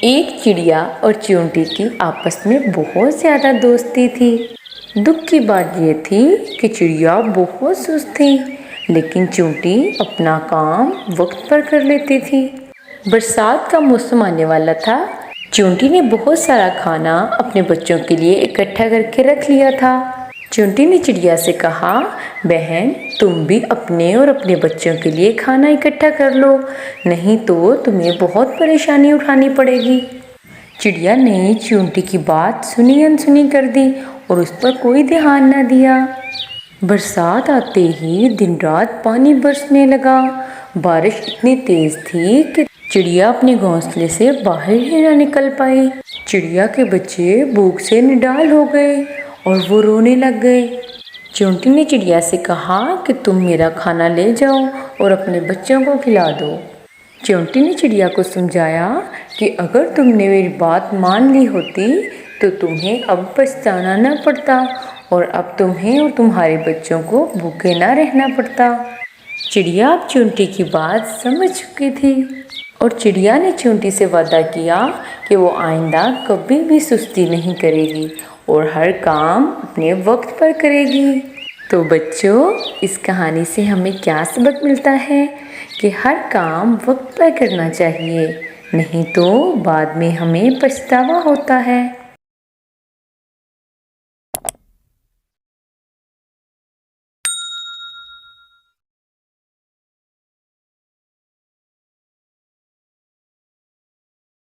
ایک چڑیا اور چیونٹی کی آپس میں بہت زیادہ دوستی تھی۔ دکھ کی بات یہ تھی کہ چڑیا بہت سست تھی، لیکن چیونٹی اپنا کام وقت پر کر لیتی تھی۔ برسات کا موسم آنے والا تھا۔ چیونٹی نے بہت سارا کھانا اپنے بچوں کے لیے اکٹھا کر کے رکھ لیا تھا۔ چیونٹی نے چڑیا سے کہا، بہن تم بھی اپنے اور اپنے بچوں کے لیے کھانا اکٹھا کر لو، نہیں تو تمہیں بہت پریشانی اٹھانی پڑے گی۔ چڑیا نے چیونٹی کی بات سنی انسنی کر دی اور اس پر کوئی دھیان نہ دیا۔ برسات آتے ہی دن رات پانی برسنے لگا۔ بارش اتنی تیز تھی کہ چڑیا اپنے گھونسلے سے باہر ہی نہ نکل پائی۔ چڑیا کے بچے بھوک سے نڈال ہو گئے اور وہ رونے لگ گئے۔ چیونٹی نے چڑیا سے کہا کہ تم میرا کھانا لے جاؤ اور اپنے بچوں کو کھلا دو۔ چیونٹی نے چڑیا کو سمجھایا کہ اگر تم نے میری بات مان لی ہوتی تو تمہیں اب پچھتانا نہ پڑتا اور اب تمہیں اور تمہارے بچوں کو بھوکے نہ رہنا پڑتا۔ چڑیا اب چیونٹی کی بات سمجھ چکی تھی اور چڑیا نے چیونٹی سے وعدہ کیا کہ وہ آئندہ کبھی بھی سستی نہیں کرے گی اور ہر کام اپنے وقت پر کرے گی۔ تو بچوں، اس کہانی سے ہمیں کیا سبق ملتا ہے کہ ہر کام وقت پر کرنا چاہیے، نہیں تو بعد میں ہمیں پچھتاوا ہوتا ہے۔